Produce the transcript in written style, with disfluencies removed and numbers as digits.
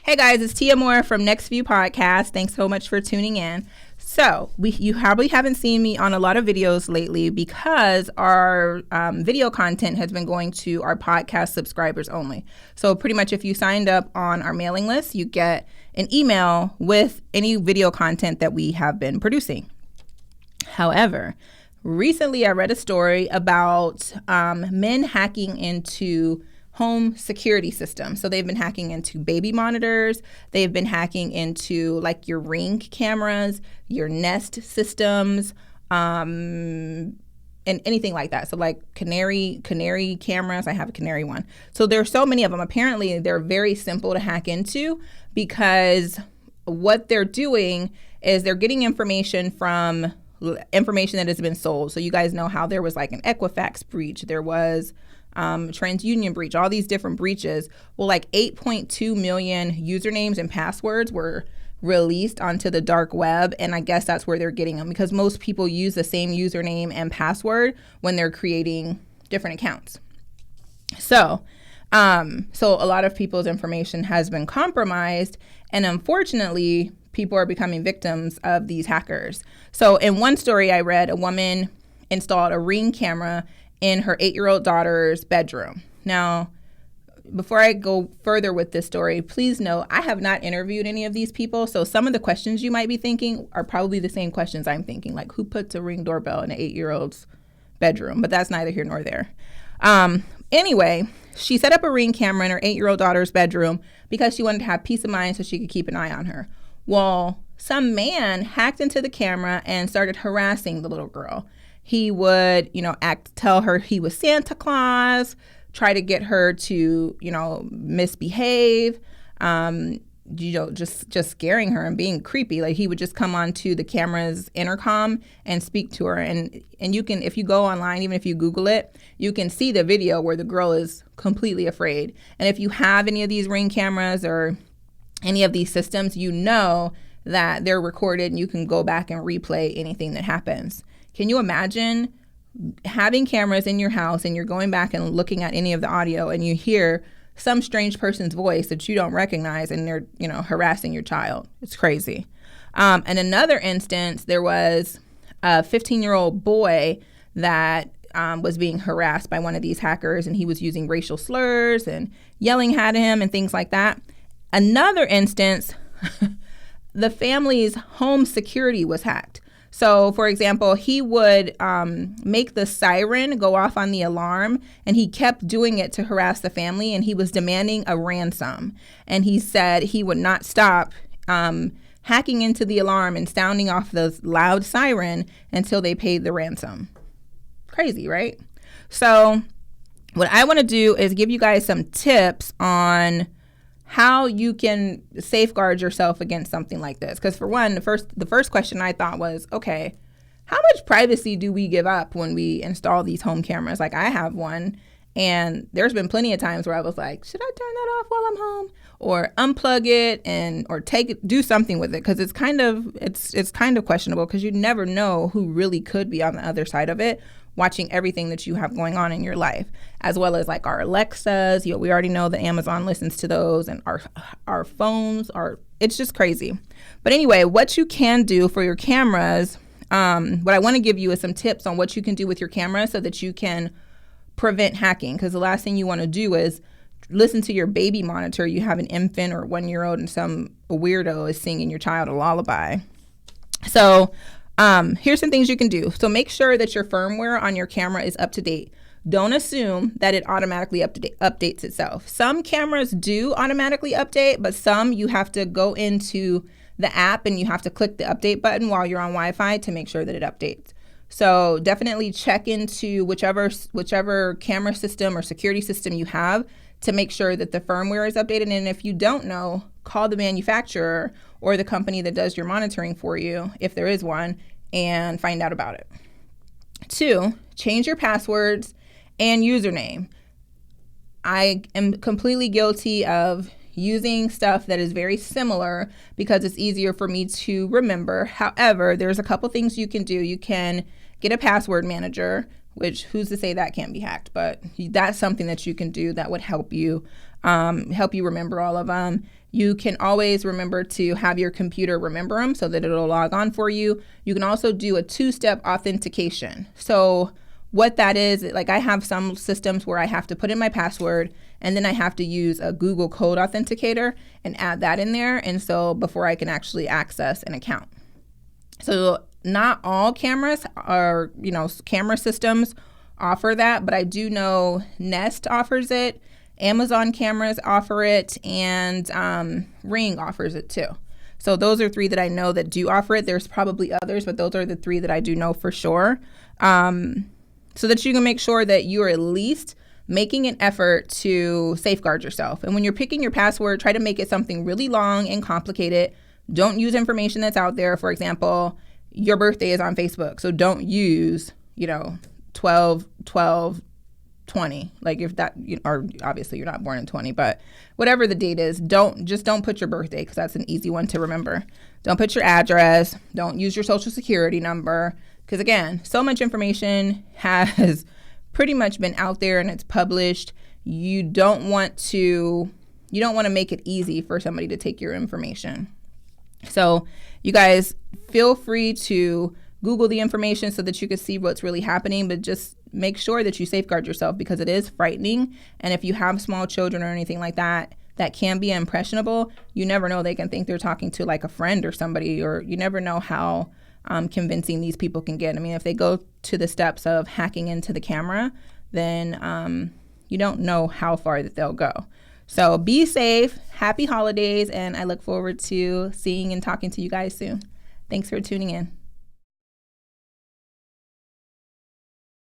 Hey guys, it's Tia Moore from Nextview podcast. Thanks so much for tuning in. So you probably haven't seen me on a lot of videos lately because our video content has been going to our podcast subscribers only. So pretty much if you signed up on our mailing list, you get an email with any video content that we have been producing. However, recently I read a story about men hacking into home security system. So they've been hacking into baby monitors. They've been hacking into like your Ring cameras, your Nest systems, and anything like that. So like canary cameras. I have a canary one. So there's so many of them. Apparently they're very simple to hack into because what they're doing is they're getting information from information that has been sold. So you guys know how there was like an Equifax breach. There was TransUnion breach, all these different breaches. Well, like 8.2 million usernames and passwords were released onto the dark web. And I guess that's where they're getting them because most people use the same username and password when they're creating different accounts. So a lot of people's information has been compromised. And unfortunately, people are becoming victims of these hackers. So in one story I read, a woman installed a Ring camera in her 8-year-old daughter's bedroom. Now, before I go further with this story, please know I have not interviewed any of these people. So some of the questions you might be thinking are probably the same questions I'm thinking, like who puts a Ring doorbell in an 8-year-old's bedroom? But that's neither here nor there. Anyway, she set up a Ring camera in her 8-year-old daughter's bedroom because she wanted to have peace of mind so she could keep an eye on her. Well, some man hacked into the camera and started harassing the little girl. He would, tell her he was Santa Claus, try to get her to, misbehave, just scaring her and being creepy. Like he would just come onto the camera's intercom and speak to her. And you can, if you go online, even if you Google it, you can see the video where the girl is completely afraid. And if you have any of these Ring cameras or any of these systems, you know that they're recorded and you can go back and replay anything that happens. Can you imagine having cameras in your house and you're going back and looking at any of the audio and you hear some strange person's voice that you don't recognize and they're, harassing your child? It's crazy. And another instance, there was a 15-year-old boy that was being harassed by one of these hackers, and he was using racial slurs and yelling at him and things like that. Another instance, the family's home security was hacked. So, for example, he would make the siren go off on the alarm, and he kept doing it to harass the family, and he was demanding a ransom. And he said he would not stop hacking into the alarm and sounding off the loud siren until they paid the ransom. Crazy, right? So what I want to do is give you guys some tips on how you can safeguard yourself against something like this. Because for one, the first question I thought was, okay, how much privacy do we give up when we install these home cameras? Like I have one, and there's been plenty of times where I was like, should I turn that off while I'm home, or unplug it or do something with it? Because it's kind of questionable because you never know who really could be on the other side of it, watching everything that you have going on in your life, as well as like our Alexas. We already know that Amazon listens to those, and our phones it's just crazy. But anyway, what you can do for your cameras, what I want to give you is some tips on what you can do with your camera so that you can prevent hacking. Because the last thing you want to do is listen to your baby monitor. You have an infant or 1-year-old and some weirdo is singing your child a lullaby. So here's some things you can do. So make sure that your firmware on your camera is up to date. Don't assume that it automatically updates itself. Some cameras do automatically update, but some you have to go into the app and you have to click the update button while you're on Wi-Fi to make sure that it updates. So definitely check into whichever camera system or security system you have to make sure that the firmware is updated. And if you don't know, call the manufacturer or the company that does your monitoring for you, if there is one, and find out about it. 2, change your passwords and username. I am completely guilty of using stuff that is very similar because it's easier for me to remember. However, there's a couple things you can do. You can get a password manager, which who's to say that can't be hacked, but that's something that you can do that would help you remember all of them. You can always remember to have your computer remember them so that it'll log on for you. You can also do a 2-step authentication. So what that is, like I have some systems where I have to put in my password and then I have to use a Google Code Authenticator and add that in there. And so before I can actually access an account. So not all cameras or, camera systems offer that, but I do know Nest offers it. Amazon cameras offer it, and Ring offers it too. So those are 3 that I know that do offer it. There's probably others, but those are the 3 that I do know for sure. So that you can make sure that you are at least making an effort to safeguard yourself. And when you're picking your password, try to make it something really long and complicated. Don't use information that's out there. For example, your birthday is on Facebook, so don't use, 12/12/20. Like if that, or obviously you're not born in 20, but whatever the date is, don't put your birthday, because that's an easy one to remember. Don't put your address. Don't use your social security number, because again, so much information has pretty much been out there and it's published. You don't want to make it easy for somebody to take your information. So you guys feel free to Google the information so that you can see what's really happening, but just make sure that you safeguard yourself, because it is frightening. And if you have small children or anything like that, that can be impressionable. You never know. They can think they're talking to like a friend or somebody, or you never know how convincing these people can get. I mean, if they go to the steps of hacking into the camera, then you don't know how far that they'll go. So be safe. Happy holidays. And I look forward to seeing and talking to you guys soon. Thanks for tuning in.